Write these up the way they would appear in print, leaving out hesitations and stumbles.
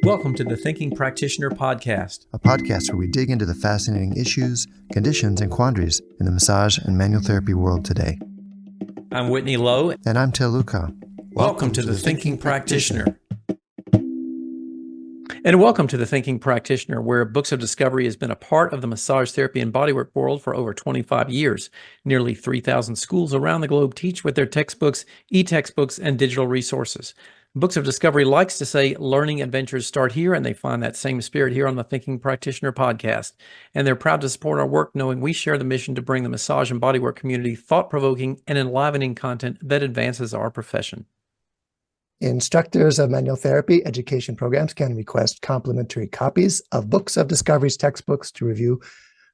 Welcome to the Thinking Practitioner Podcast, a podcast where we dig into the fascinating issues, conditions, and quandaries in the massage and manual therapy world today. I'm Whitney Lowe. And I'm Til. Welcome to the Thinking Practitioner. And welcome to the Thinking Practitioner, where Books of Discovery has been a part of the massage therapy and bodywork world for over 25 years. Nearly 3,000 schools around the globe teach with their textbooks, e-textbooks, and digital resources. Books of Discovery likes to say learning adventures start here, and they find that same spirit here on the Thinking Practitioner podcast. And they're proud to support our work, knowing we share the mission to bring the massage and bodywork community thought-provoking and enlivening content that advances our profession. Instructors of manual therapy education programs can request complimentary copies of Books of Discovery's textbooks to review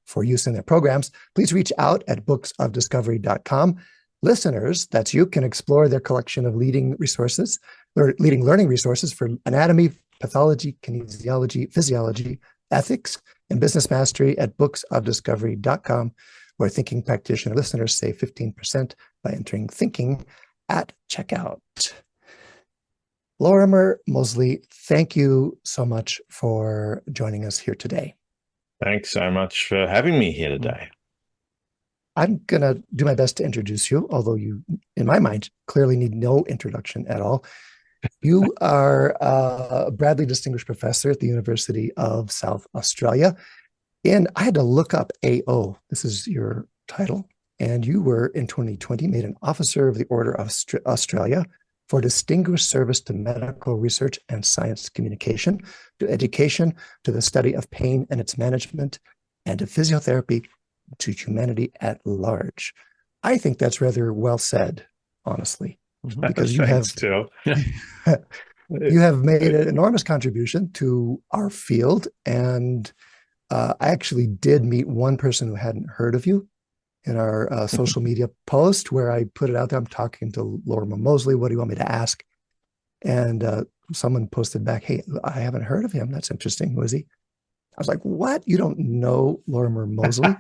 for use in their programs. Please reach out at booksofdiscovery.com. Listeners, that's you, can explore their collection of leading learning resources for anatomy, pathology, kinesiology, physiology, ethics, and business mastery at booksofdiscovery.com, where Thinking Practitioner listeners save 15% by entering Thinking at checkout. Lorimer Moseley, thank you so much for joining us here today. Thanks so much for having me here today. I'm going to do my best to introduce you, although you, in my mind, clearly need no introduction at all. You are a Bradley Distinguished Professor at the University of South Australia. And I had to look up AO. This is your title. And you were, in 2020, made an Officer of the Order of Australia for distinguished service to medical research and science communication, to education, to the study of pain and its management, and to physiotherapy, to humanity at large. I think that's rather well said, honestly, because you have made an enormous contribution to our field. And I actually did meet one person who hadn't heard of you in our social media post, where I put it out there. I'm talking to Lorimer Moseley. What do you want me to ask? And someone posted back, "Hey, I haven't heard of him. That's interesting. Who is he?" I was like, "What? You don't know Lorimer Moseley?"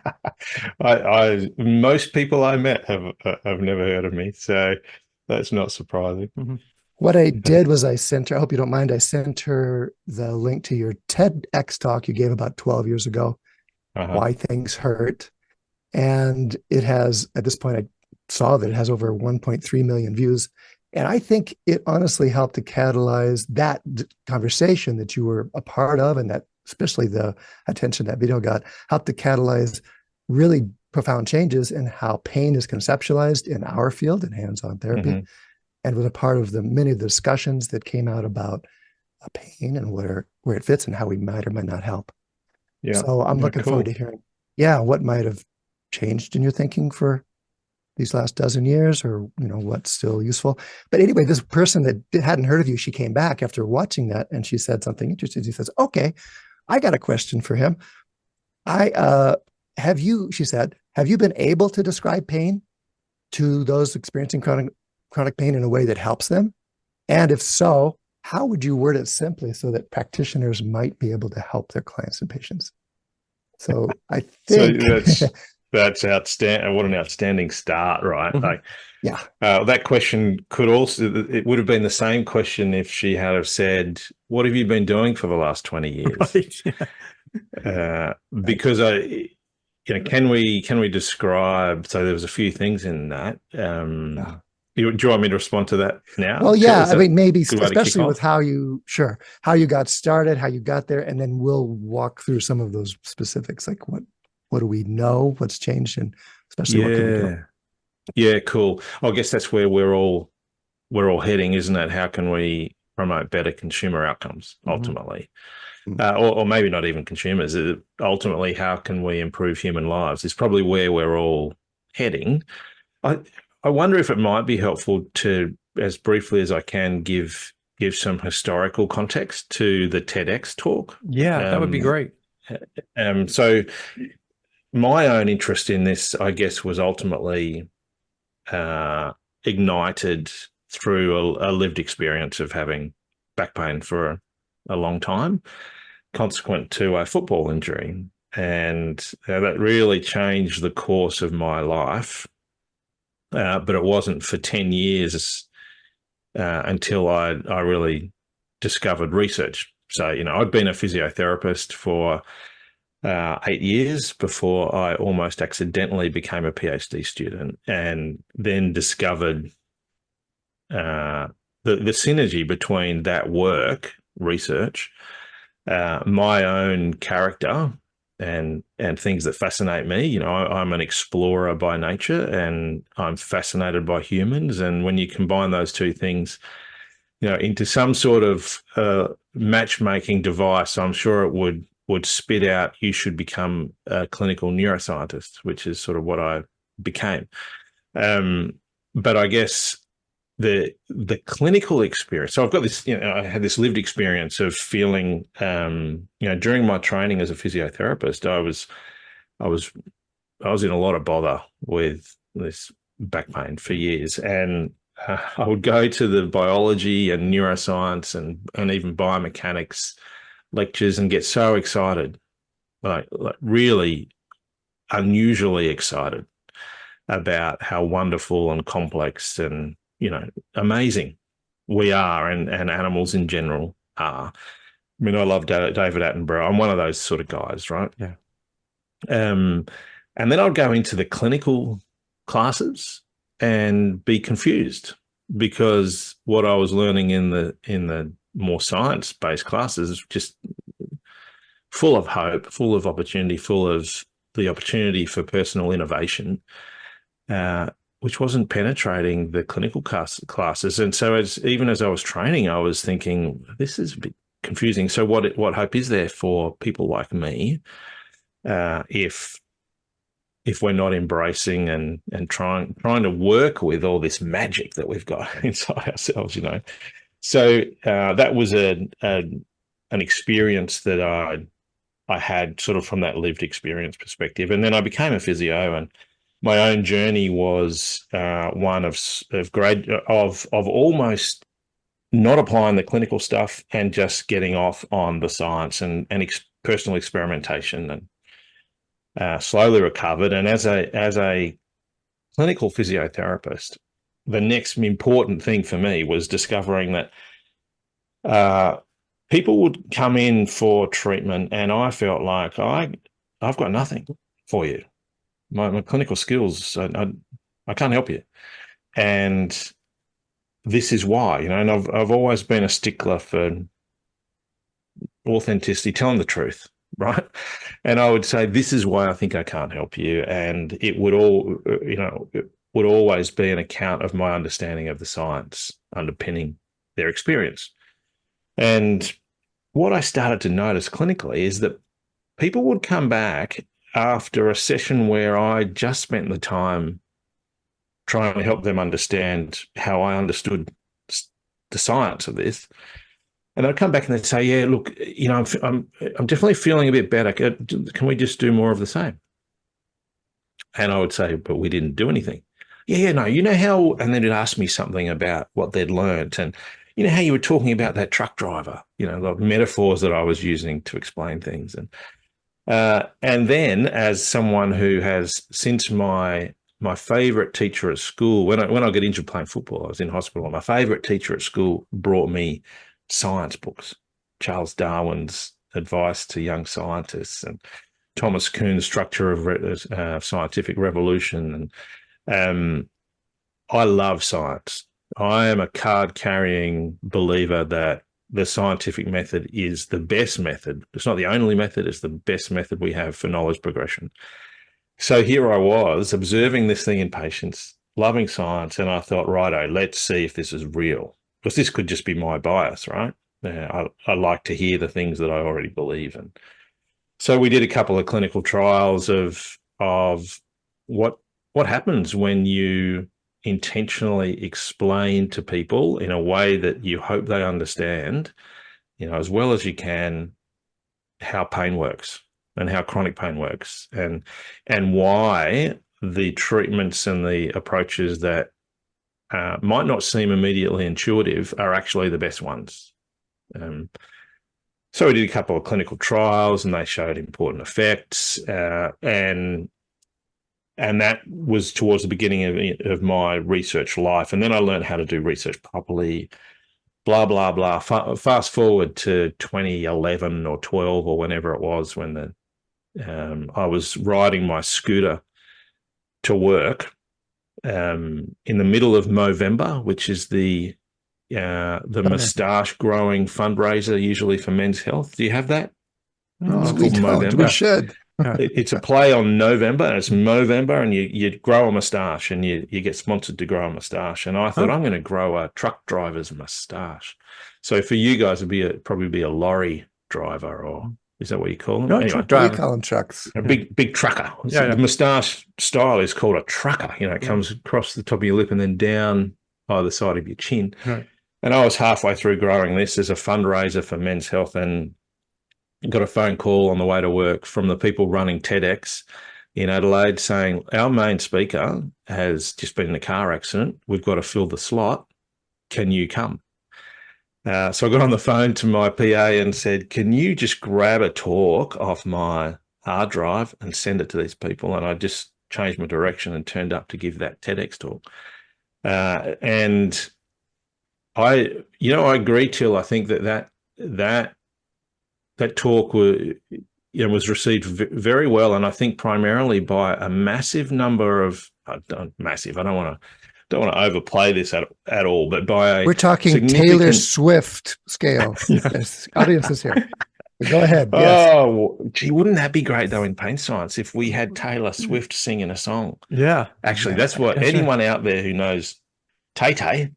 Most people I met have never heard of me, so that's not surprising. Mm-hmm. What I did was I sent her, I hope you don't mind, I sent her the link to your TEDx talk you gave about 12 years ago, Why Things Hurt. And it has, at this point, I saw that it has over 1.3 million views. And I think it honestly helped to catalyze that conversation that you were a part of, and that especially the attention that video got, helped to catalyze really profound changes in how pain is conceptualized in our field in hands-on therapy, and was a part of the many of the discussions that came out about pain and where it fits and how we might or might not help. Yeah. So I'm looking forward to hearing, what might have changed in your thinking for these last dozen years, or what's still useful. But anyway, this person that hadn't heard of you, she came back after watching that, and she said something interesting. She says, "Okay, I got a question for him. She said, have you been able to describe pain to those experiencing chronic pain in a way that helps them? And if so, how would you word it simply so that practitioners might be able to help their clients and patients?" So I think that's outstanding. What an outstanding start, right? Mm-hmm. That question it would have been the same question if she had have said, "What have you been doing for the last 20 years?" Right. Because can we describe? So there was a few things in that. Do you want me to respond to that now? Well, yeah. I mean, maybe especially with how you got started, how you got there, and then we'll walk through some of those specifics, like what do we know, what's changed, and especially what can we do? Yeah, cool. I guess that's where we're all heading, isn't it? How can we promote better consumer outcomes ultimately? Or maybe not even consumers. Ultimately, how can we improve human lives? Is probably where we're all heading. I wonder if it might be helpful to, as briefly as I can, give some historical context to the TEDx talk. Yeah, that would be great. So my own interest in this, I guess, was ultimately ignited through a lived experience of having back pain for a long time, consequent to a football injury. And that really changed the course of my life. But it wasn't for 10 years until I really discovered research So, I'd been a physiotherapist for 8 years before I almost accidentally became a PhD student, and then discovered the synergy between that work, research, my own character, and things that fascinate me. I'm an explorer by nature, and I'm fascinated by humans. And when you combine those two things, into some sort of matchmaking device, I'm sure it would spit out, you should become a clinical neuroscientist, which is sort of what I became. But I guess the clinical experience. So I've got this, I had this lived experience of feeling, during my training as a physiotherapist, I was in a lot of bother with this back pain for years, and I would go to the biology and neuroscience and even biomechanics lectures and get so excited, like really unusually excited about how wonderful and complex and amazing we are, and animals in general are. I mean, I love David Attenborough. I'm one of those sort of guys, right? Yeah. And then I'd go into the clinical classes and be confused, because what I was learning in the more science-based classes is just full of hope, full of opportunity, full of the opportunity for personal innovation, which wasn't penetrating the clinical classes. And so even as I was training, I was thinking, this is a bit confusing. So what hope is there for people like me if we're not embracing and trying to work with all this magic that we've got inside ourselves, So that was an experience that I had sort of from that lived experience perspective. And then I became a physio, and my own journey was one of almost not applying the clinical stuff and just getting off on the science and personal experimentation, and slowly recovered. And as a clinical physiotherapist, the next important thing for me was discovering that people would come in for treatment, and I felt like I've got nothing for you. My clinical skills, I can't help you. And this is why, and I've always been a stickler for authenticity, telling the truth, right? And I would say, this is why I think I can't help you. And it would it would always be an account of my understanding of the science underpinning their experience. And what I started to notice clinically is that people would come back after a session where I just spent the time trying to help them understand how I understood the science of this. And they'd come back and they'd say, yeah, look, I'm definitely feeling a bit better. Can we just do more of the same? And I would say, but we didn't do anything. Yeah, no, how, and then it'd ask me something about what they'd learned. And how you were talking about that truck driver, the metaphors that I was using to explain things. And then, as someone who has, since my favorite teacher at school, when I got injured playing football, I was in hospital, and my favorite teacher at school brought me science books, Charles Darwin's Advice to Young Scientists, and Thomas Kuhn's Structure of Scientific Revolution. And I love science. I am a card-carrying believer that the scientific method is the best method. It's not the only method, it's the best method we have for knowledge progression. So here I was observing this thing in patients, loving science, and I thought, righto, let's see if this is real. Because this could just be my bias, right? I like to hear the things that I already believe in. So we did a couple of clinical trials of what happens when you intentionally explain to people in a way that you hope they understand, as well as you can, how pain works and how chronic pain works, and why the treatments and the approaches that might not seem immediately intuitive are actually the best ones. So we did a couple of clinical trials, and they showed important effects, and that was towards the beginning of my research life. And then I learned how to do research properly. blah, blah, blah. Fast forward to 2011 or 12 or whenever it was when I was riding my scooter to work in the middle of Movember, which is the moustache growing fundraiser, usually for Men's Health. Do you have that? Oh, We don't. We should. It's a play on November. It's Movember, and you grow a moustache, and you get sponsored to grow a moustache. And I thought, I'm going to grow a truck driver's moustache. So for you guys, it'd probably be a lorry driver, or is that what you call them? No, anyway, truck We driver. call them trucks. a big trucker. Yeah, The moustache style is called a trucker. It comes across the top of your lip and then down either side of your chin. Right. And I was halfway through growing this as a fundraiser for Men's Health, and got a phone call on the way to work from the people running TEDx in Adelaide saying, our main speaker has just been in a car accident. We've got to fill the slot. Can you come? So I got on the phone to my PA and said, can you just grab a talk off my hard drive and send it to these people? And I just changed my direction and turned up to give that TEDx talk. And I agree, Til. I think that talk was received very well, and I think primarily by a massive number of massive. I don't want to overplay this at all, but by a We're talking Taylor Swift scale. Yes, audience is here. Go ahead. Yes. Oh, gee, wouldn't that be great though in pain science if we had Taylor Swift singing a song? Yeah, actually, that's anyone out there who knows Tay-Tay,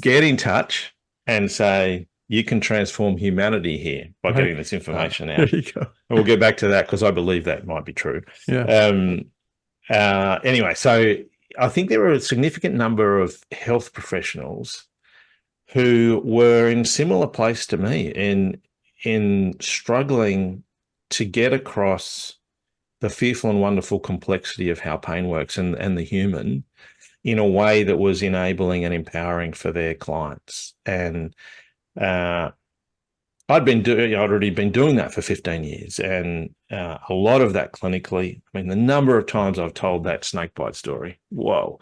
get in touch and say, you can transform humanity here by getting this information out. There you go. We'll get back to that because I believe that might be true. Yeah. Anyway, so I think there were a significant number of health professionals who were in similar place to me in struggling to get across the fearful and wonderful complexity of how pain works and the human in a way that was enabling and empowering for their clients. And I'd already been doing that for 15 years, and a lot of that clinically. I mean, the number of times I've told that snakebite story, whoa,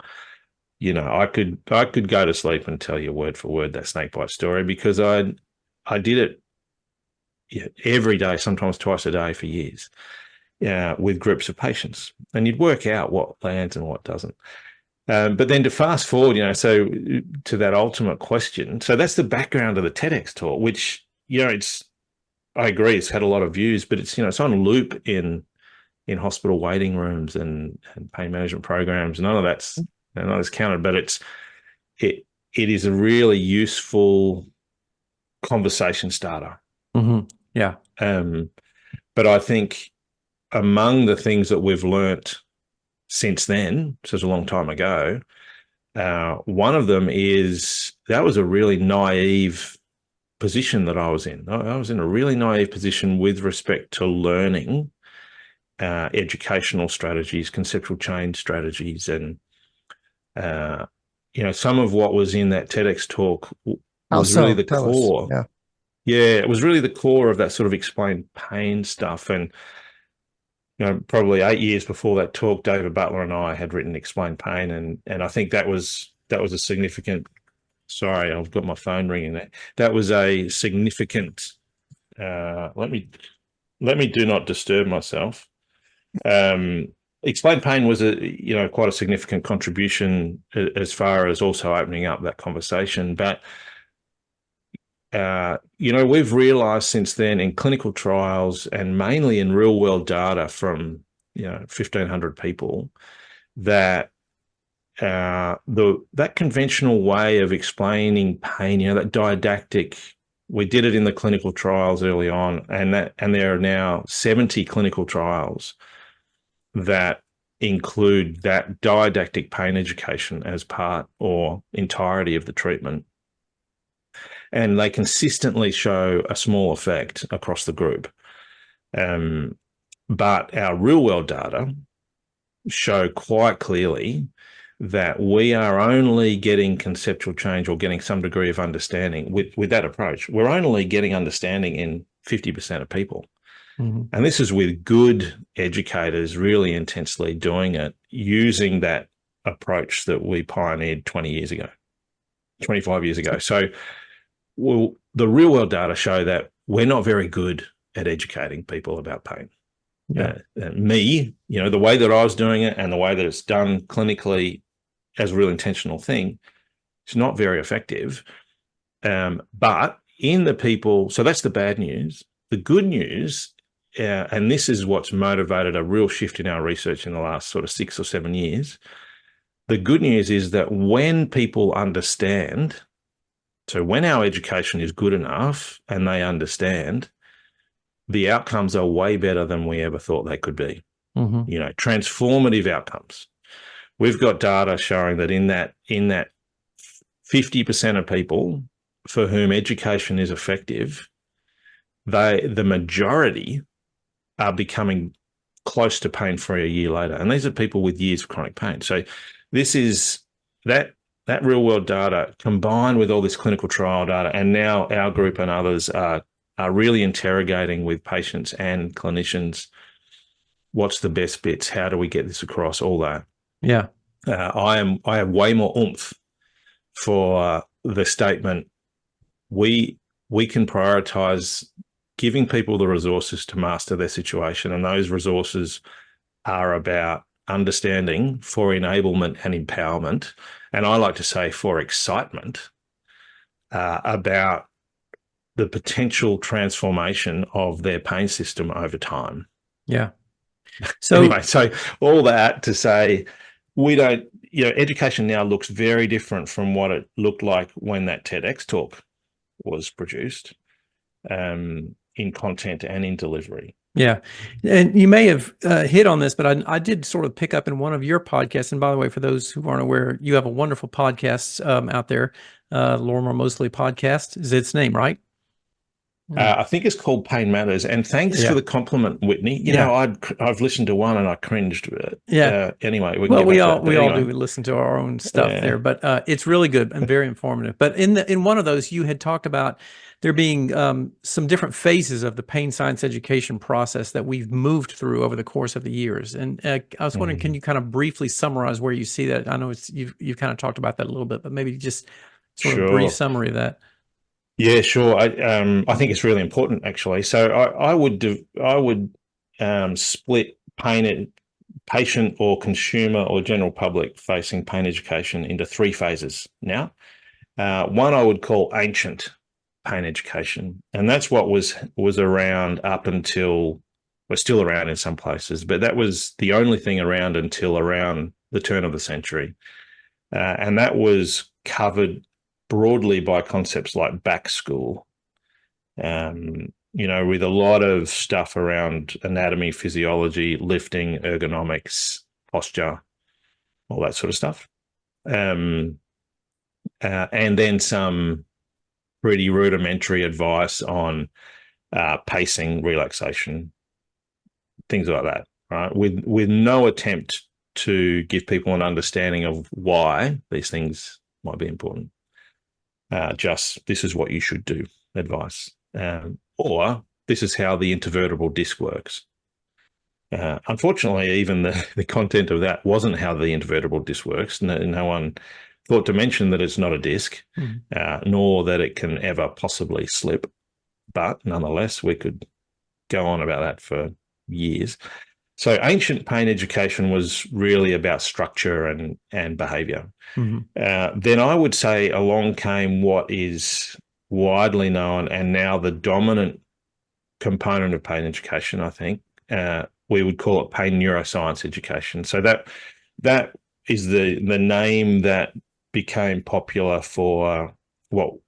I could go to sleep and tell you word for word that snakebite story because I did it every day, sometimes twice a day for years, with groups of patients, and you'd work out what lands and what doesn't. But then to fast forward, so to that ultimate question. So that's the background of the TEDx talk, which, I agree, it's had a lot of views, but it's, it's on loop in hospital waiting rooms and pain management programs. None of that's counted, but it is a really useful conversation starter. Mm-hmm. Yeah. But I think among the things that we've learnt since then, so it's a long time ago, one of them is that was a really naive position that I was in. I was in a really naive position with respect to learning educational strategies, conceptual change strategies, and some of what was in that TEDx talk was really the core. Yeah, it was really the core of that sort of explained pain stuff. And probably 8 years before that talk, David Butler and I had written Explain Pain, and I think that was a significant. Sorry, I've got my phone ringing there. That was a significant. Let me do not disturb myself. Explain Pain was quite a significant contribution as far as also opening up that conversation, but. We've realized since then in clinical trials and mainly in real world data from 1,500 people that that conventional way of explaining pain, that didactic, we did it in the clinical trials early on, and there are now 70 clinical trials that include that didactic pain education as part or entirety of the treatment. And they consistently show a small effect across the group. But our real world data show quite clearly that we are only getting conceptual change or getting some degree of understanding with that approach. We're only getting understanding in 50% of people. Mm-hmm. And this is with good educators really intensely doing it, using that approach that we pioneered 20 years ago, 25 years ago. So well, the real world data show that we're not very good at educating people about pain. Yeah. Me, the way that I was doing it and the way that it's done clinically as a real intentional thing, it's not very effective. But in the people, so that's the bad news. The good news, and this is what's motivated a real shift in our research in the last sort of 6 or 7 years. The good news is that when people understand, so when our education is good enough and they understand, the outcomes are way better than we ever thought they could be. Transformative outcomes. We've got data showing that in that 50% of people for whom education is effective, the majority are becoming close to pain-free a year later. And these are people with years of chronic pain. So this is that real-world data combined with all this clinical trial data, and now our group and others are really interrogating with patients and clinicians, what's the best bits? How do we get this across? All that. Yeah. I have way more oomph for the statement, we can prioritize giving people the resources to master their situation, and those resources are about understanding for enablement and empowerment, and I like to say for excitement, about the potential transformation of their pain system over time. Yeah. So anyway, so all that to say, we don't, education now looks very different from what it looked like when that TEDx talk was produced, in content and in delivery. Yeah. And you may have hit on this, but I did sort of pick up in one of your podcasts. And by the way, for those who aren't aware, you have a wonderful podcast out there, Lorimer Moseley podcast is its name, right? I think it's called Pain Matters. And thanks for the compliment, Whitney. I've listened to one and I cringed. Anyway, we all do. We listen to our own stuff there, but it's really good and very informative. But in one of those, you had talked about there being some different phases of the pain science education process that we've moved through over the course of the years. And I was wondering, can you kind of briefly summarize where you see that? I know you've kind of talked about that a little bit, but maybe just sort of a brief summary of that. Yeah, sure. I think it's really important, actually. So I would split patient or consumer or general public facing pain education into 3 phases now. One I would call ancient pain education, and that's what was around up until, we're still around in some places, but that was the only thing around until around the turn of the century, and that was covered broadly by concepts like back school, with a lot of stuff around anatomy, physiology, lifting, ergonomics, posture, all that sort of stuff. And then some pretty rudimentary advice on pacing, relaxation, things like that, right? With no attempt to give people an understanding of why these things might be important. Just this is what you should do advice, or this is how the intervertebral disc works. Unfortunately, even the content of that wasn't how the intervertebral disc works. No one thought to mention that it's not a disc, nor that it can ever possibly slip. But nonetheless, we could go on about that for years. So ancient pain education was really about structure and behavior. Then I would say along came what is widely known and now the dominant component of pain education, I think. We would call it pain neuroscience education. So that is the name that became popular for what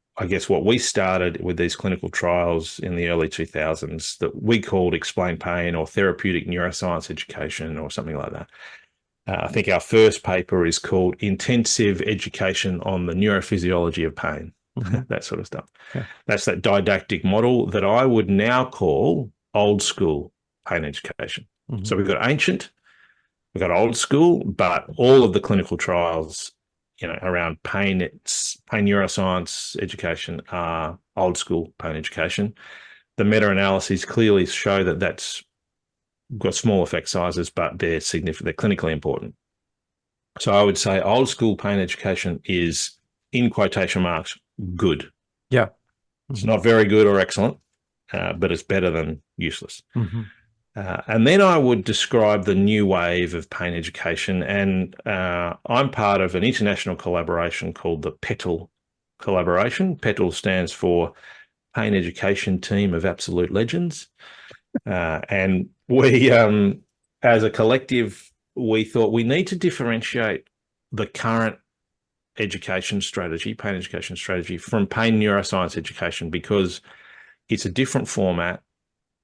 we started with these clinical trials in the early 2000s that we called explain pain or therapeutic neuroscience education or something like that. I think our first paper is called Intensive Education on the Neurophysiology of Pain, that sort of stuff. Yeah. That's that didactic model that I would now call old school pain education. So we've got ancient, we've got old school, but all of the clinical trials, around pain neuroscience education are old school pain education. The meta-analyses clearly show that that's got small effect sizes, but they're significant, they're clinically important. So I would say old school pain education is, in quotation marks, good. Yeah. It's not very good or excellent, but it's better than useless. And then I would describe the new wave of pain education. And I'm part of an international collaboration called the PETAL collaboration. PETAL stands for Pain Education Team of Absolute Legends. And we, as a collective, we thought we need to differentiate the current education strategy, pain education strategy, from pain neuroscience education, because it's a different format.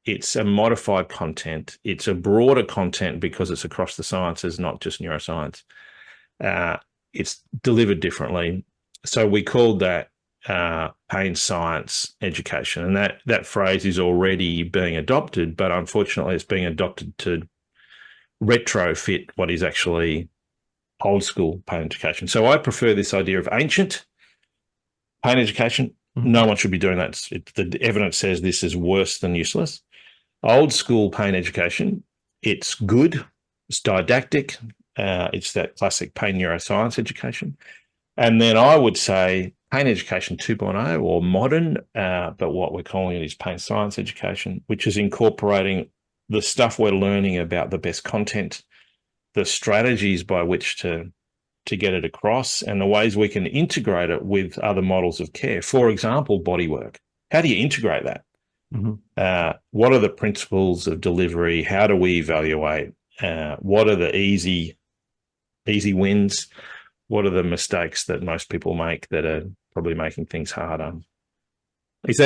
It's a modified content. It's a broader content because it's across the sciences, not just neuroscience. It's delivered differently. So we called that pain science education. And that phrase is already being adopted, but unfortunately it's being adopted to retrofit what is actually old school pain education. So I prefer this idea of ancient pain education. No one should be doing that. The evidence says this is worse than useless. Old school pain education, it's good, it's didactic, it's that classic pain neuroscience education. And then I would say pain education 2.0 or modern, but what we're calling it is pain science education, which is incorporating the stuff we're learning about the best content, the strategies by which to get it across, and the ways we can integrate it with other models of care. For example, bodywork. How do you integrate that? What are the principles of delivery? How do we evaluate? What are the easy wins? What are the mistakes that most people make that are probably making things harder? Does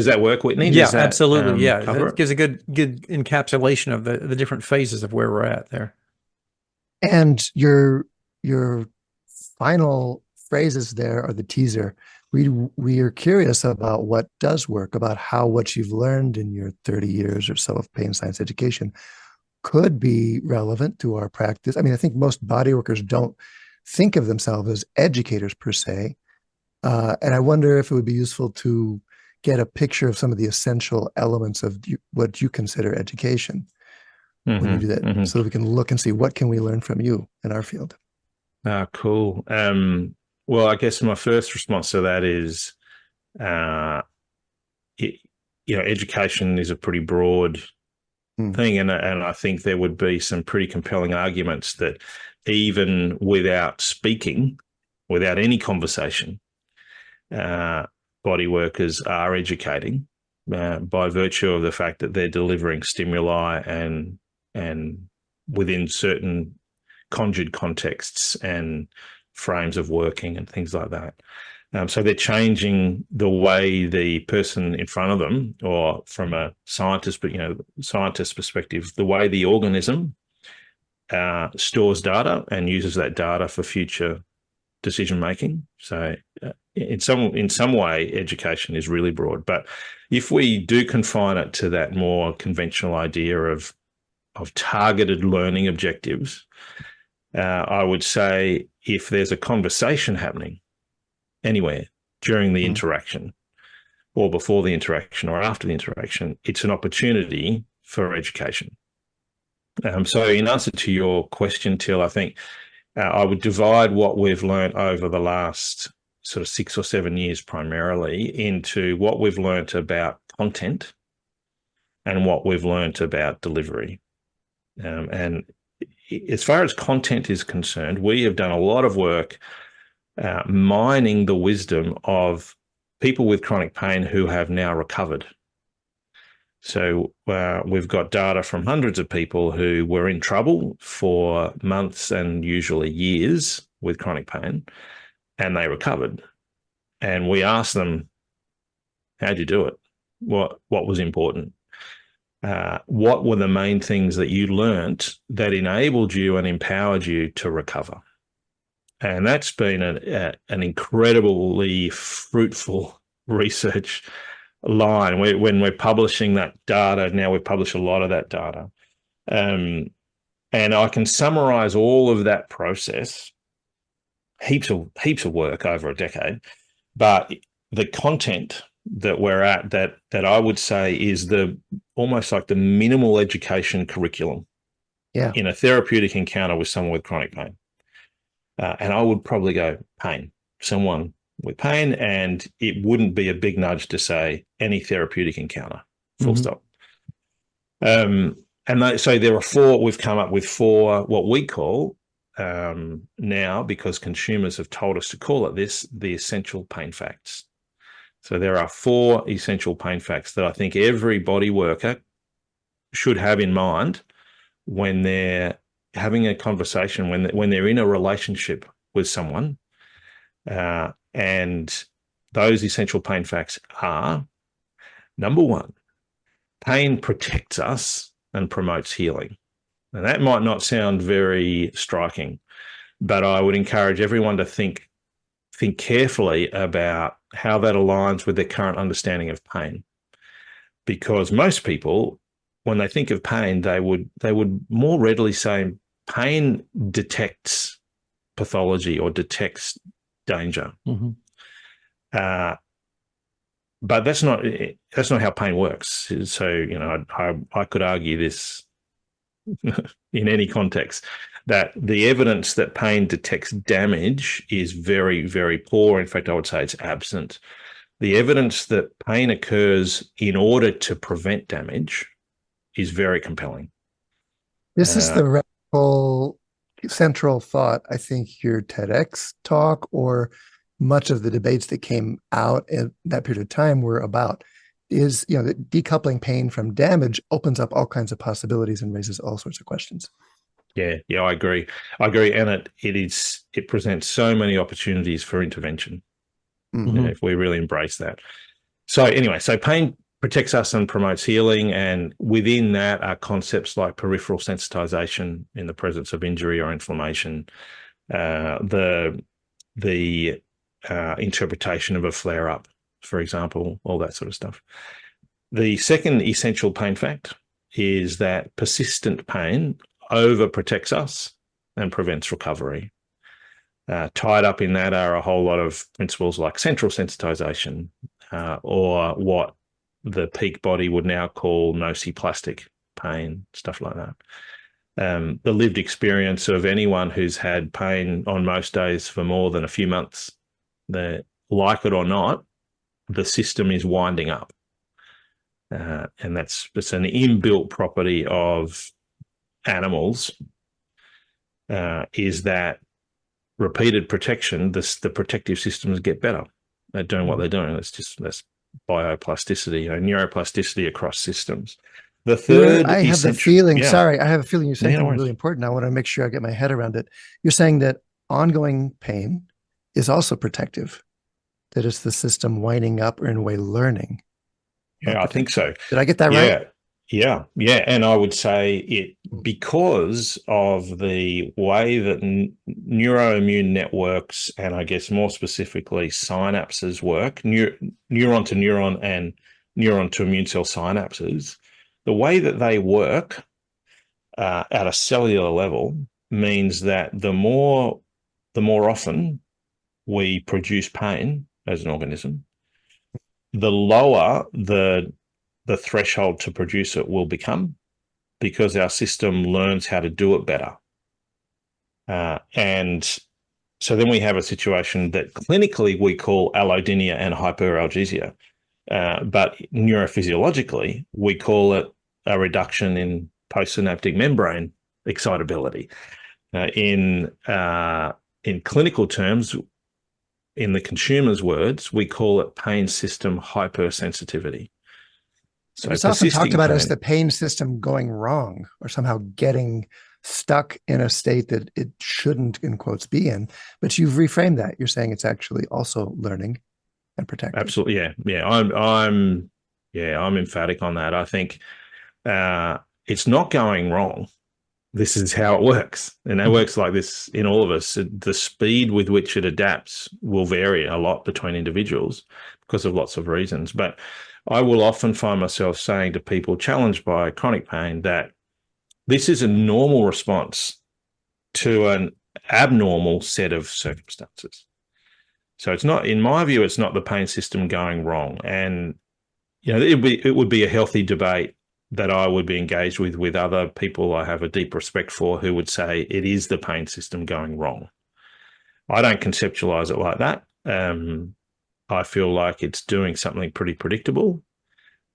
that work, Whitney? Yeah, Does that, absolutely. Yeah, cover it gives a good encapsulation of the different phases of where we're at there. And your final phrases there are the teaser. We are curious about what does work, about how what you've learned in your 30 years or so of pain science education could be relevant to our practice. I mean, I think most body workers don't think of themselves as educators per se. And I wonder if it would be useful to get a picture of some of the essential elements of what you consider education when you do that, so that we can look and see what can we learn from you in our field. Cool. Well, I guess my first response to that is, education is a pretty broad thing, and I think there would be some pretty compelling arguments that even without speaking, without any conversation, body workers are educating by virtue of the fact that they're delivering stimuli and within certain conjured contexts and frames of working and things like that. So they're changing the way the person in front of them, or from a scientist perspective, the way the organism stores data and uses that data for future decision making. So in some way, education is really broad. But if we do confine it to that more conventional idea of targeted learning objectives, I would say if there's a conversation happening anywhere during the interaction, or before the interaction, or after the interaction, it's an opportunity for education. So in answer to your question, Til, I think I would divide what we've learned over the last sort of 6 or 7 years primarily into what we've learned about content and what we've learned about delivery. And as far as content is concerned, we have done a lot of work mining the wisdom of people with chronic pain who have now recovered. So we've got data from hundreds of people who were in trouble for months and usually years with chronic pain, and they recovered. And we asked them, how'd you do it? What was important? What were the main things that you learnt that enabled you and empowered you to recover? And that's been an incredibly fruitful research line. When we're publishing that data, now we publish a lot of that data. And I can summarize all of that process, heaps of work over a decade, but the content that we're at that I would say is almost like the minimal education curriculum in a therapeutic encounter with someone with chronic pain. And I would probably go pain. Someone with pain, and it wouldn't be a big nudge to say any therapeutic encounter, full stop. So there are four, we've come up with four, what we call now, because consumers have told us to call it this, the essential pain facts. So there are four essential pain facts that I think every body worker should have in mind when they're having a conversation, when they're in a relationship with someone. And those essential pain facts are, number one, pain protects us and promotes healing. And that might not sound very striking, but I would encourage everyone to think carefully about how that aligns with their current understanding of pain. Because most people, when they think of pain, they would more readily say pain detects pathology or detects danger. But that's not how pain works. So, I could argue this in any context, that the evidence that pain detects damage is very, very poor. In fact, I would say it's absent. The evidence that pain occurs in order to prevent damage is very compelling. This is the radical central thought, I think, your TEDx talk or much of the debates that came out in that period of time were about, is, that decoupling pain from damage opens up all kinds of possibilities and raises all sorts of questions. Yeah, I agree. And it presents so many opportunities for intervention if we really embrace that. So anyway, so pain protects us and promotes healing, and within that are concepts like peripheral sensitization in the presence of injury or inflammation, the interpretation of a flare-up, for example, all that sort of stuff. The second essential pain fact is that persistent pain overprotects us and prevents recovery. Tied up in that are a whole lot of principles like central sensitization, or what the peak body would now call nociplastic pain, stuff like that. The lived experience of anyone who's had pain on most days for more than a few months, like it or not, the system is winding up. And it's an inbuilt property of animals, is that repeated protection, the protective systems get better at doing what they're doing. That's bioplasticity, neuroplasticity across systems. The third, I have the feeling you're saying something really important. I want to make sure I get my head around it. You're saying that ongoing pain is also protective, that it's the system winding up or in a way learning. Yeah, I think so. Did I get that right? Yeah. And I would say it, because of the way that neuroimmune networks, and I guess more specifically synapses work, neuron to neuron and neuron to immune cell synapses, the way that they work at a cellular level means that the more often we produce pain as an organism, the lower the threshold to produce it will become, because our system learns how to do it better. And so then we have a situation that clinically we call allodynia and hyperalgesia, but neurophysiologically we call it a reduction in postsynaptic membrane excitability. In clinical terms, in the consumer's words, we call it pain system hypersensitivity. So it's often talked about as the pain system going wrong, or somehow getting stuck in a state that it shouldn't, in quotes, be in. But you've reframed that. You're saying it's actually also learning and protecting. Absolutely, yeah. I'm emphatic on that. I think it's not going wrong. This is how it works, and it works like this in all of us. The speed with which it adapts will vary a lot between individuals because of lots of reasons. But I will often find myself saying to people challenged by chronic pain that this is a normal response to an abnormal set of circumstances. So it's not, in my view, it's not the pain system going wrong. And it would be a healthy debate that I would be engaged with other people I have a deep respect for, who would say it is the pain system going wrong. I don't conceptualize it like that. I feel like it's doing something pretty predictable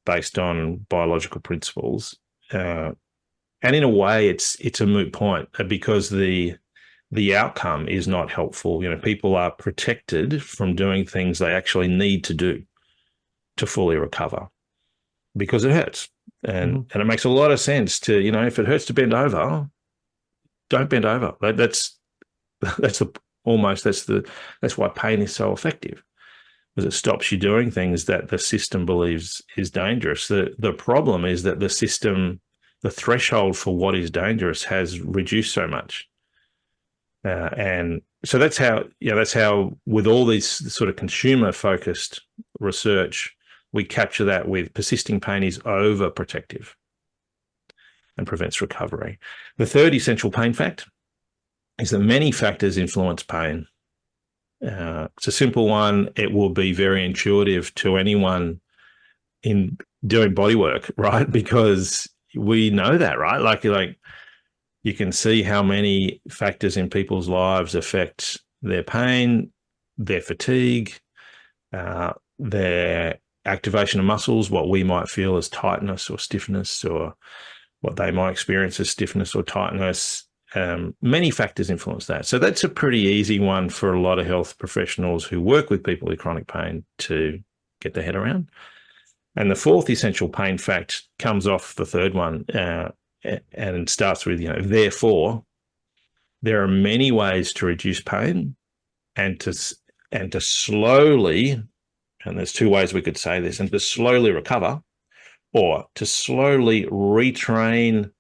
based on biological principles. And in a way, it's a moot point because the outcome is not helpful. People are protected from doing things they actually need to do to fully recover because it hurts. And it makes a lot of sense to, if it hurts to bend over, don't bend over. That's why pain is so effective, because it stops you doing things that the system believes is dangerous. The problem is that the threshold for what is dangerous has reduced so much. And so that's how with all these sort of consumer-focused research, we capture that with persisting pain is overprotective and prevents recovery. The third essential pain fact is that many factors influence pain. It's a simple one. It will be very intuitive to anyone in doing body work, right? Because we know that, right? Like you can see how many factors in people's lives affect their pain, their fatigue, their activation of muscles, what we might feel as tightness or stiffness, or what they might experience as stiffness or tightness. Many factors influence that. So that's a pretty easy one for a lot of health professionals who work with people with chronic pain to get their head around. And the fourth essential pain fact comes off the third one, and starts with, therefore, there are many ways to reduce pain and to slowly, and there's two ways we could say this, and to slowly recover, or to slowly retrain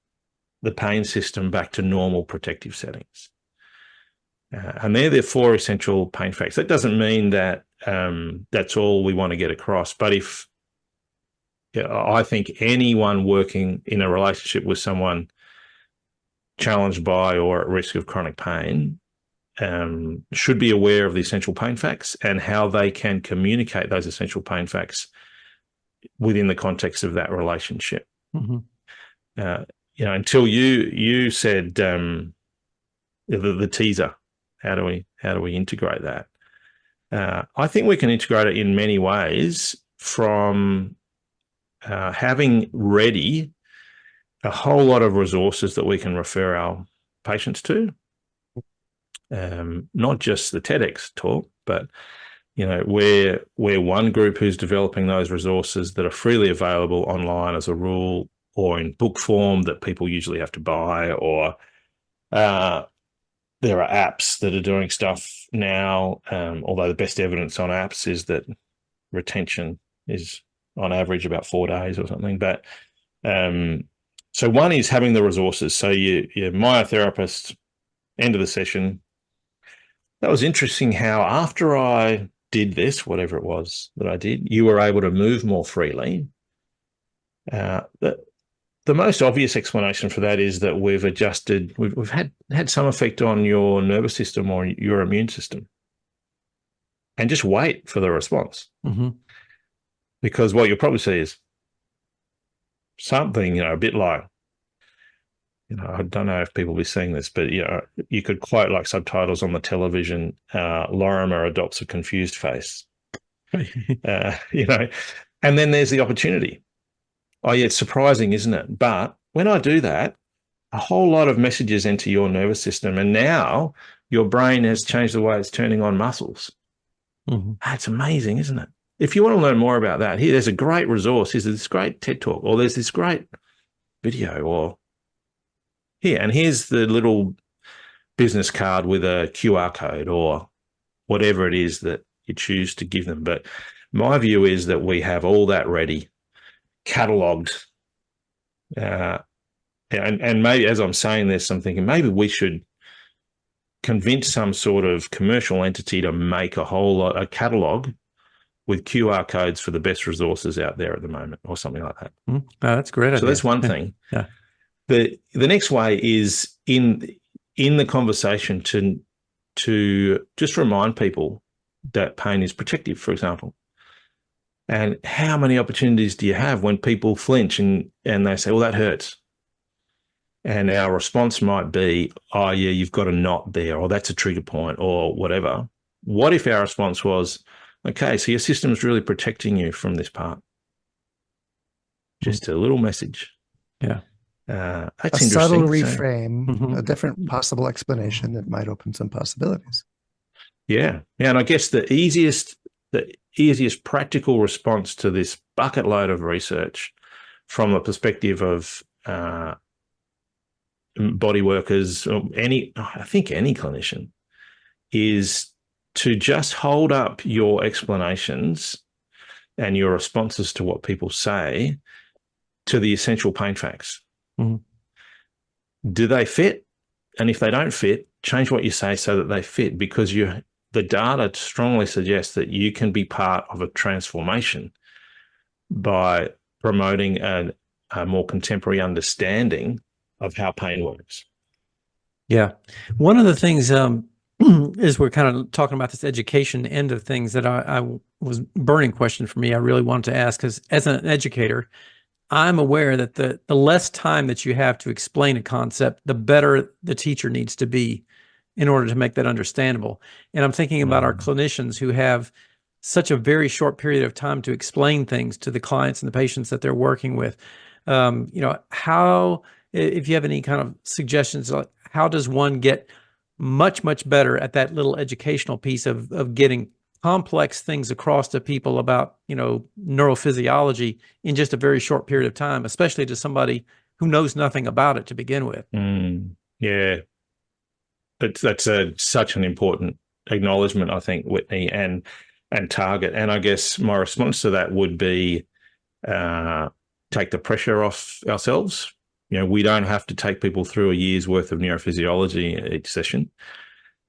the pain system back to normal protective settings. And they're the four essential pain facts. That doesn't mean that that's all we want to get across, but I think anyone working in a relationship with someone challenged by or at risk of chronic pain should be aware of the essential pain facts and how they can communicate those essential pain facts within the context of that relationship. Until you said the teaser, how do we integrate that? I think we can integrate it in many ways, from having ready a whole lot of resources that we can refer our patients to, not just the TEDx talk, but we're one group who's developing those resources that are freely available online as a rule, or in book form that people usually have to buy, or there are apps that are doing stuff now, although the best evidence on apps is that retention is on average about 4 days or something. But so one is having the resources. So you're myotherapist, end of the session. That was interesting how after I did this, whatever it was that I did, you were able to move more freely. The most obvious explanation for that is that we've adjusted, we've had some effect on your nervous system or your immune system, and just wait for the response. Because what you'll probably see is something, a bit like, I don't know if people will be seeing this, but you could quote like subtitles on the television, Lorimer adopts a confused face, and then there's the opportunity. Oh yeah, it's surprising, isn't it? But when I do that, a whole lot of messages enter your nervous system, and now your brain has changed the way it's turning on muscles. It's amazing, isn't it? If you want to learn more about that, there's a great resource. Here's this great TED Talk, or there's this great video, or here's the little business card with a QR code, or whatever it is that you choose to give them. But my view is that we have all that ready, catalogued. And maybe as I'm saying this, I'm thinking maybe we should convince some sort of commercial entity to make a catalogue with QR codes for the best resources out there at the moment, or something like that. That's great. So that's one thing. The next way is in the conversation to just remind people that pain is protective, for example. And how many opportunities do you have when people flinch and they say, well, that hurts? And our response might be, oh yeah, you've got a knot there, or that's a trigger point, or whatever. What if our response was, okay, so your system's really protecting you from this part? Just a little message. Yeah. That's A subtle interesting. reframe, a different possible explanation that might open some possibilities. Yeah. And I guess the easiest practical response to this bucket load of research from the perspective of body workers, or I think any clinician, is to just hold up your explanations and your responses to what people say to the essential pain facts. Mm-hmm. Do they fit? And if they don't fit, change what you say so that they fit, because the data strongly suggests that you can be part of a transformation by promoting a more contemporary understanding of how pain works. Yeah. One of the things is we're kind of talking about this education end of things that I was burning question for me. I really wanted to ask, because as an educator, I'm aware that the less time that you have to explain a concept, the better the teacher needs to be in order to make that understandable. And I'm thinking about our clinicians who have such a very short period of time to explain things to the clients and the patients that they're working with. How, if you have any kind of suggestions, like how does one get much, much better at that little educational piece of getting complex things across to people about, neurophysiology in just a very short period of time, especially to somebody who knows nothing about it to begin with? Yeah. That's such an important acknowledgement, I think, Whitney, and target. And I guess my response to that would be take the pressure off ourselves. We don't have to take people through a year's worth of neurophysiology each session.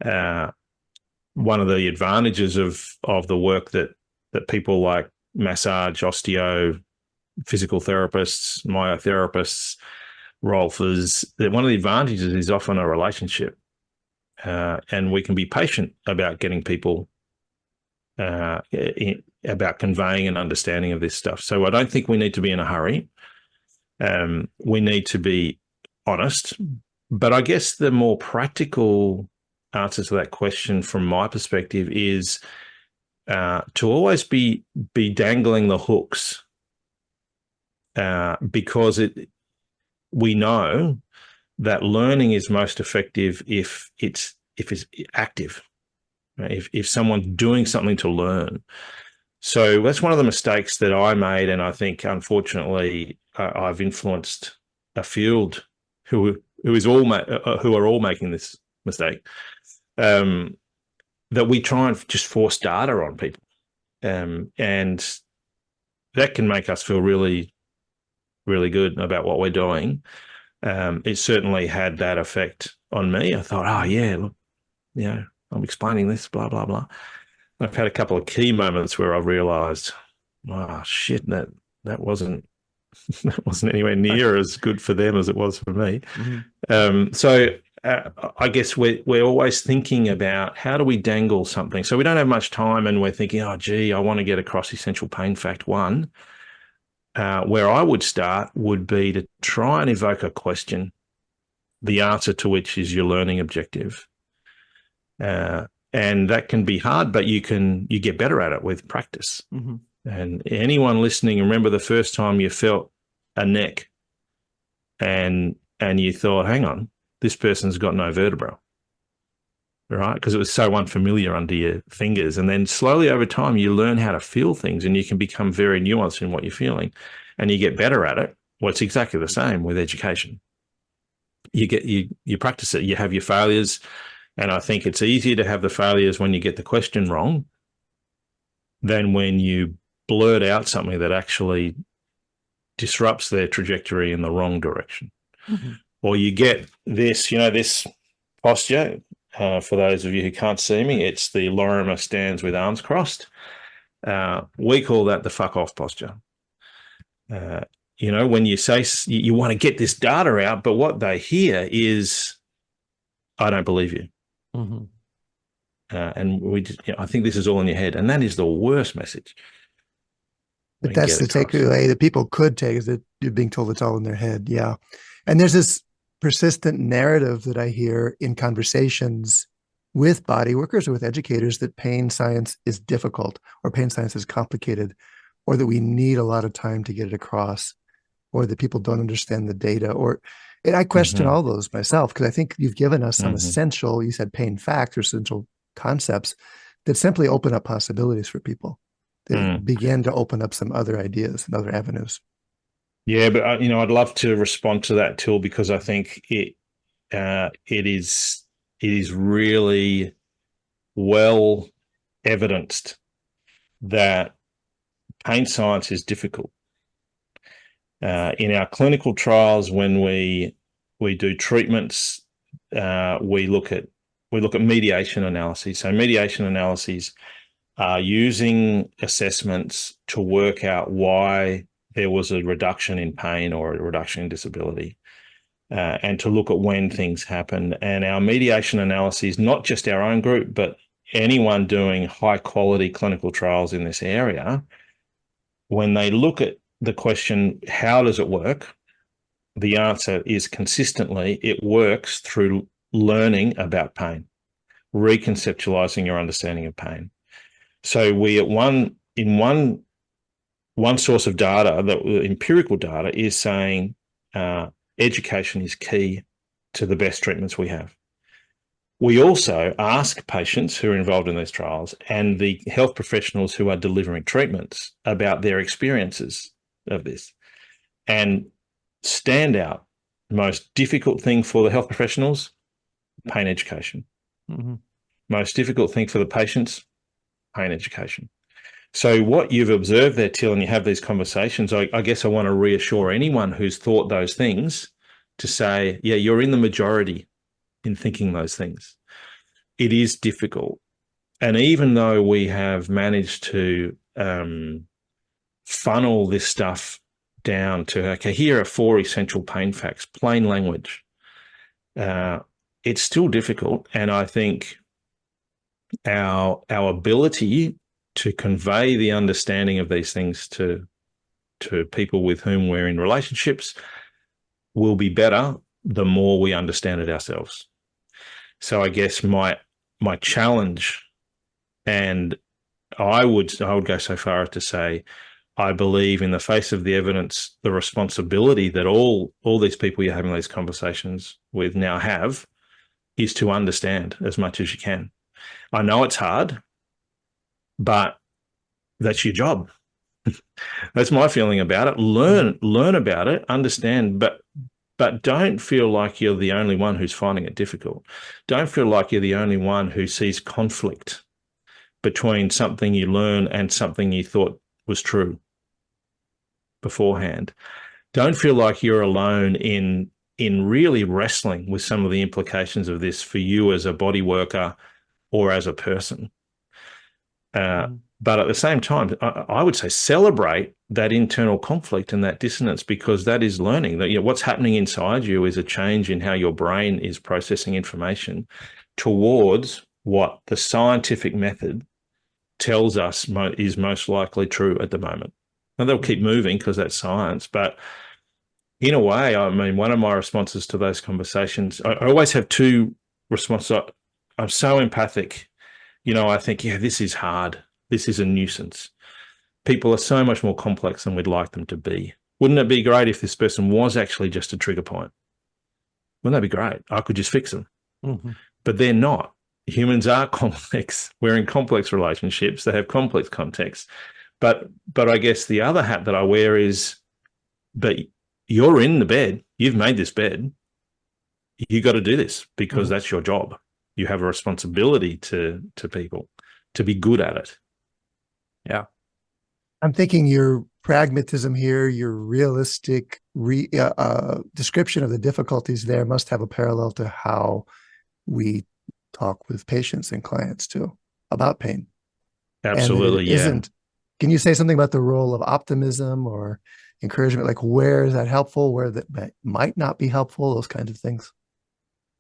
One of the advantages of the work that people like massage, osteo, physical therapists, myotherapists, Rolfers, that one of the advantages is often a relationship. And we can be patient about getting people, about conveying an understanding of this stuff. So I don't think we need to be in a hurry. We need to be honest. But I guess the more practical answer to that question from my perspective is to always be dangling the hooks, because we know that learning is most effective if it's active, right? If someone's doing something to learn. So that's one of the mistakes that I made, and I think unfortunately I've influenced a field who are all making this mistake. That we try and just force data on people, and that can make us feel really, really good about what we're doing. It certainly had that effect on me. I thought, oh yeah, look, I'm explaining this, blah, blah, blah. I've had a couple of key moments where I've realized, oh shit, that wasn't anywhere near as good for them as it was for me. So I guess we're always thinking about how do we dangle something. So we don't have much time, and we're thinking, oh gee, I want to get across essential pain fact 1. Where I would start would be to try and evoke a question, the answer to which is your learning objective. And that can be hard, but you get better at it with practice. And anyone listening, remember the first time you felt a neck and you thought, hang on, this person's got no vertebra, right? Because it was so unfamiliar under your fingers. And then slowly over time, you learn how to feel things, and you can become very nuanced in what you're feeling, and you get better at it. Well, it's exactly the same with education. You practice it, you have your failures. And I think it's easier to have the failures when you get the question wrong than when you blurt out something that actually disrupts their trajectory in the wrong direction. Or you get this, this posture. For those of you who can't see me, it's the Lorimer stands with arms crossed. We call that the fuck off posture. When you say you want to get this data out, but what they hear is, I don't believe you. And I think this is all in your head, and that is the worst message. But that's the takeaway that people could take, is that you're being told it's all in their head. Yeah. And there's this persistent narrative that I hear in conversations with body workers or with educators that pain science is difficult, or pain science is complicated, or that we need a lot of time to get it across, or that people don't understand the data, and I question all those myself, because I think you've given us some essential, you said pain facts or essential concepts that simply open up possibilities for people, that begin to open up some other ideas and other avenues. Yeah, but I'd love to respond to that, Till, because I think it is really well evidenced that pain science is difficult. In our clinical trials, when we do treatments, we look at mediation analyses. So mediation analyses are using assessments to work out why there was a reduction in pain or a reduction in disability, and to look at when things happen. And our mediation analyses, not just our own group, but anyone doing high quality clinical trials in this area, when they look at the question, how does it work? The answer is consistently, it works through learning about pain, reconceptualizing your understanding of pain. So we one source of data, that empirical data, is saying education is key to the best treatments we have. We also ask patients who are involved in these trials and the health professionals who are delivering treatments about their experiences of this. And standout, most difficult thing for the health professionals, pain education. Most difficult thing for the patients, pain education. So what you've observed there, Till, and you have these conversations, I guess I want to reassure anyone who's thought those things to say, yeah, you're in the majority in thinking those things. It is difficult. And even though we have managed to funnel this stuff down to, okay, here are 4 essential pain facts, plain language, it's still difficult. And I think our ability to convey the understanding of these things to people with whom we're in relationships will be better the more we understand it ourselves. So I guess my challenge, and I would go so far as to say, I believe in the face of the evidence, the responsibility that all these people you're having these conversations with now have is to understand as much as you can. I know it's hard, but that's your job. That's my feeling about it. Learn about it, understand, but don't feel like you're the only one who's finding it difficult. Don't feel like you're the only one who sees conflict between something you learn and something you thought was true beforehand. Don't feel like you're alone in really wrestling with some of the implications of this for you as a body worker or as a person. But at the same time, I would say celebrate that internal conflict and that dissonance, because that is learning. That what's happening inside you is a change in how your brain is processing information towards what the scientific method tells us is most likely true at the moment. And they'll keep moving because that's science. But in a way, I mean, one of my responses to those conversations, I always have 2 responses. I'm so empathic. I think, yeah, this is hard. This is a nuisance. People are so much more complex than we'd like them to be. Wouldn't it be great if this person was actually just a trigger point? Wouldn't that be great? I could just fix them. But they're not. Humans are complex. We're in complex relationships. They have complex contexts. But I guess the other hat that I wear is, but you're in the bed. You've made this bed. You got to do this because that's your job. You have a responsibility to people to be good at it. Yeah. I'm thinking your pragmatism here, your realistic description of the difficulties there must have a parallel to how we talk with patients and clients too about pain. Absolutely, yeah. Can you say something about the role of optimism or encouragement? Like, where is that helpful? Where that might not be helpful? Those kinds of things.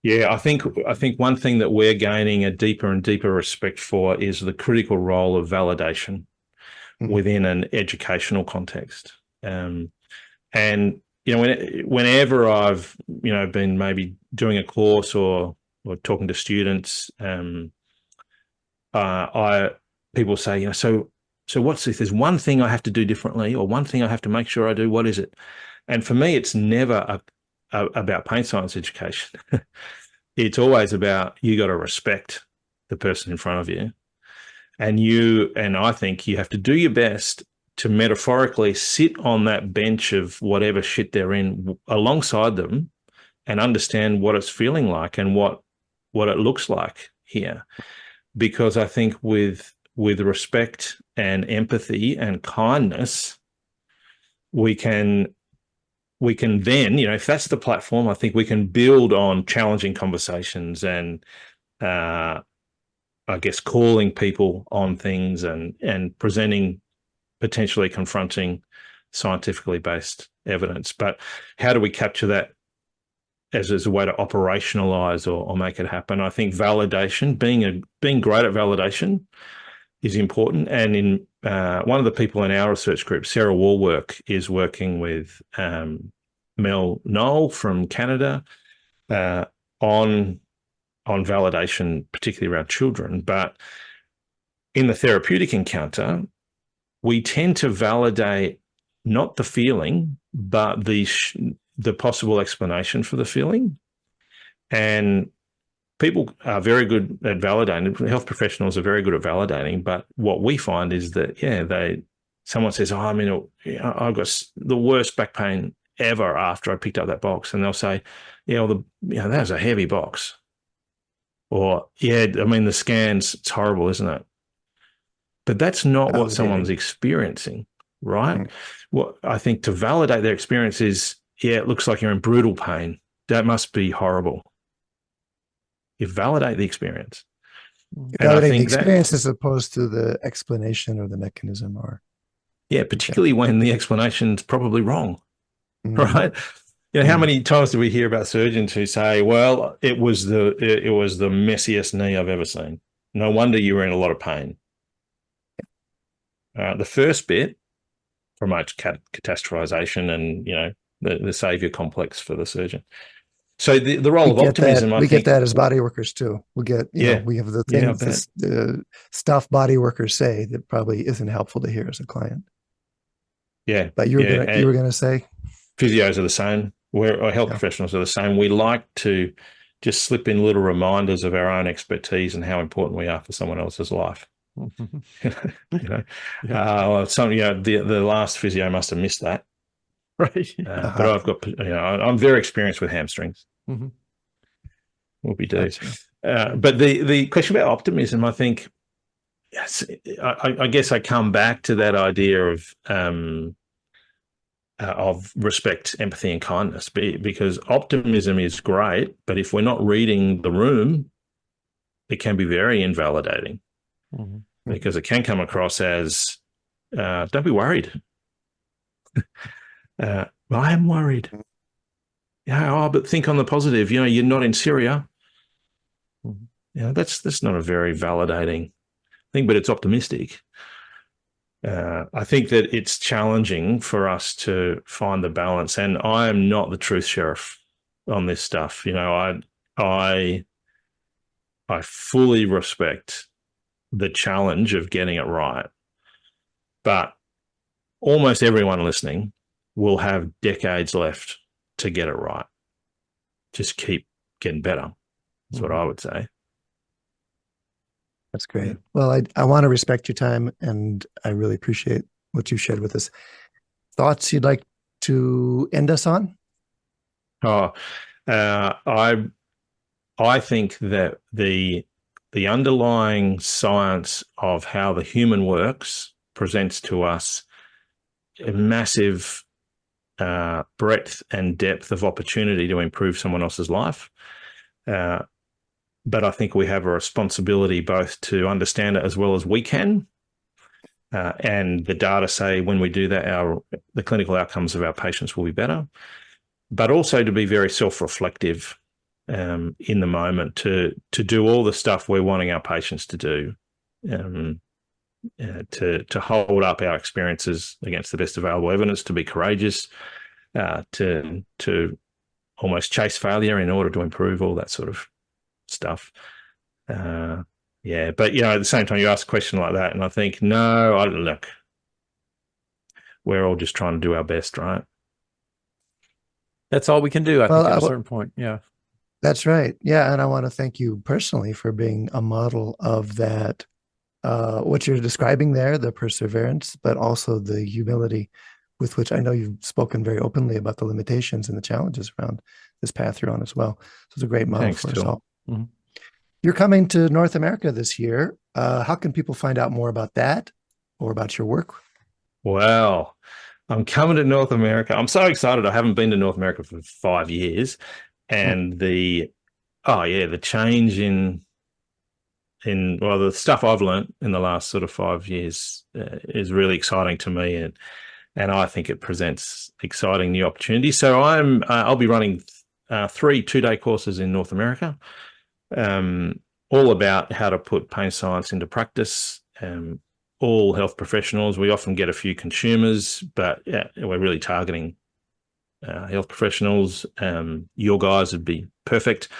Yeah, I think one thing that we're gaining a deeper and deeper respect for is the critical role of validation within an educational context. And whenever I've been maybe doing a course or or talking to students, people say, so what's this? There's one thing I have to do differently, or one thing I have to make sure I do. What is it? And for me, it's never about pain science education. It's always about, you got to respect the person in front of you. And I think you have to do your best to metaphorically sit on that bench of whatever shit they're in alongside them and understand what it's feeling like and what it looks like here. Because I think with respect and empathy and kindness, we can then, if that's the platform, I think we can build on challenging conversations and, I guess, calling people on things and presenting potentially confronting scientifically based evidence. But how do we capture that as a way to operationalize or make it happen? I think validation, being great at validation, is important. And in one of the people in our research group, Sarah Warwork, is working with Mel Knoll from Canada on validation, particularly around children. But in the therapeutic encounter, we tend to validate not the feeling, but the possible explanation for the feeling. And people are very good at validating. Health professionals are very good at validating. But what we find is that, someone says, I got the worst back pain ever after I picked up that box. And they'll say, that was a heavy box. Or, the scans, it's horrible, isn't it? But that's not what someone's experiencing, right? Mm. What I think to validate their experience is, it looks like you're in brutal pain. That must be horrible. You validate the experience. Validating the experience as opposed to the explanation or the mechanism, particularly when the explanation's probably wrong, right? How many times do we hear about surgeons who say, well, it was the messiest knee I've ever seen. No wonder you were in a lot of pain. The first bit promotes catastrophization and, the savior complex for the surgeon. So the role of optimism, we get that as body workers too. We get, we have the things, the stuff body workers say that probably isn't helpful to hear as a client. Yeah. But you were going to say? Physios are the same. Our health professionals are the same. We like to just slip in little reminders of our own expertise and how important we are for someone else's life. The last physio must have missed that. Right. But I've got, I'm very experienced with hamstrings. Mm-hmm. What we do. Gotcha. But the question about optimism, I think, I guess I come back to that idea of respect, empathy, and kindness, because optimism is great, but if we're not reading the room, it can be very invalidating. Mm-hmm. Because it can come across as, don't be worried. I am worried. But think on the positive. You're not in Syria. That's not a very validating thing, but it's optimistic. I think that it's challenging for us to find the balance, and I am not the truth sheriff on this stuff. I fully respect the challenge of getting it right, but almost everyone listening will have decades left to get it right. Just keep getting better. That's what I would say. That's great. Well, I want to respect your time, and I really appreciate what you shared with us. Thoughts you'd like to end us on? I think that the underlying science of how the human works presents to us a massive breadth and depth of opportunity to improve someone else's life. But I think we have a responsibility both to understand it as well as we can. And the data say when we do that, the clinical outcomes of our patients will be better, but also to be very self-reflective in the moment, to do all the stuff we're wanting our patients to do, to hold up our experiences against the best available evidence, to be courageous, to almost chase failure in order to improve, all that sort of stuff. Yeah, but at the same time, you ask a question like that, and I think, no, look, we're all just trying to do our best, right? That's all we can do, I Well, think, at a certain point. Yeah. That's right. Yeah. And I want to thank you personally for being a model of that, what you're describing there, the perseverance, but also the humility with which I know you've spoken very openly about the limitations and the challenges around this path you're on as well. So it's a great model Thanks, for us Til. all. Mm-hmm. You're coming to North America this year. How can people find out more about that or about your work? Well, I'm coming to North America. I'm so excited. I haven't been to North America for 5 years. And the change in the stuff I've learned in the last sort of 5 years is really exciting to me, and I think it presents exciting new opportunities. So I'll be running 3 2-day courses in North America, all about how to put pain science into practice. All health professionals. We often get a few consumers, but we're really targeting health professionals. Your guys would be perfect.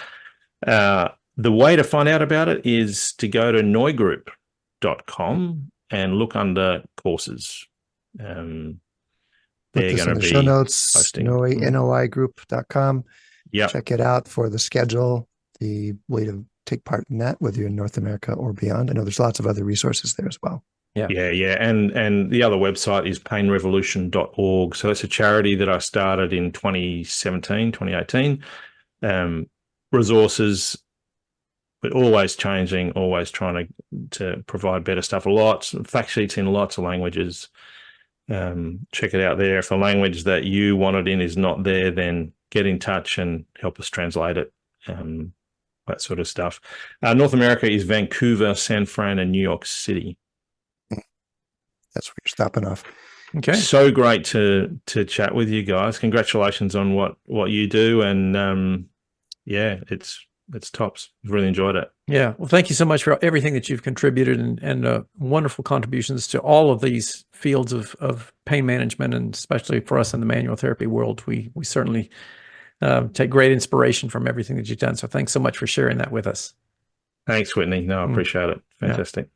The way to find out about it is to go to noigroup.com and look under courses. They're Put this going in to the be show notes, hosting. noigroup.com. Yeah. Check it out for the schedule, the way to take part in that, whether you're in North America or beyond. I know there's lots of other resources there as well. Yeah. And the other website is painrevolution.org. So it's a charity that I started in 2018. Resources, but always changing, always trying to provide better stuff. Fact sheets in lots of languages. Check it out there. If a language that you want it in is not there, then get in touch and help us translate it. That sort of stuff. North America is Vancouver, San Fran, and New York City. That's where you're stopping off. Okay. So great to chat with you guys. Congratulations on what you do, and it's tops. I've really enjoyed it. Yeah. Well, thank you so much for everything that you've contributed and wonderful contributions to all of these fields of pain management, and especially for us in the manual therapy world. We certainly take great inspiration from everything that you've done. So thanks so much for sharing that with us. Thanks, Whitney. No, I appreciate it. Fantastic. Yeah.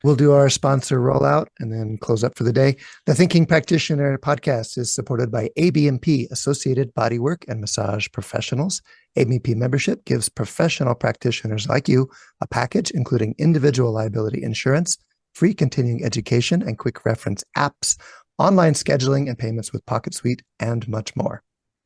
We'll do our sponsor rollout and then close up for the day. The Thinking Practitioner podcast is supported by ABMP, Associated Bodywork and Massage Professionals. ABMP membership gives professional practitioners like you a package including individual liability insurance, free continuing education and quick reference apps, online scheduling and payments with Pocket Suite, and much more.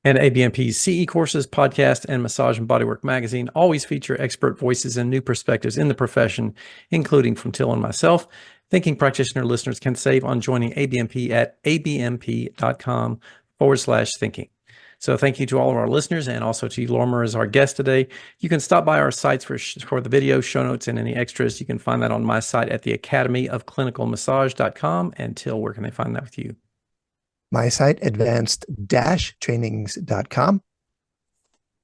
And ABMP's CE courses, podcast, and Massage and Bodywork magazine always feature expert voices and new perspectives in the profession, including from Til and myself. Thinking Practitioner listeners can save on joining ABMP at abmp.com/thinking. So thank you to all of our listeners, and also to Lorimer as our guest today. You can stop by our sites for the video, show notes, and any extras. You can find that on my site at the academyofclinicalmassage.com. And Til, where can they find that with you? My site, advanced-trainings.com.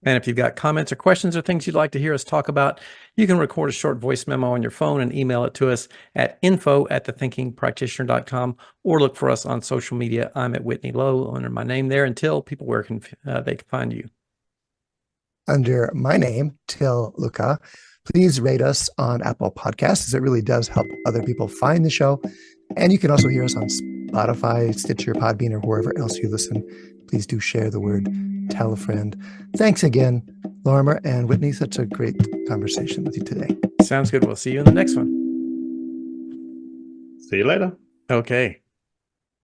And if you've got comments or questions or things you'd like to hear us talk about, you can record a short voice memo on your phone and email it to us at info@thethinkingpractitioner.com, or look for us on social media. I'm at Whitney Lowe under my name there. Until people, where can they can find you? Under my name, Til Luca. Please rate us on Apple Podcasts, as it really does help other people find the show. And you can also hear us on Spotify, Stitcher, Podbean, or wherever else you listen. Please do share the word, tell a friend. Thanks again, Lorimer and Whitney. Such a great conversation with you today. Sounds good. We'll see you in the next one. See you later. Okay.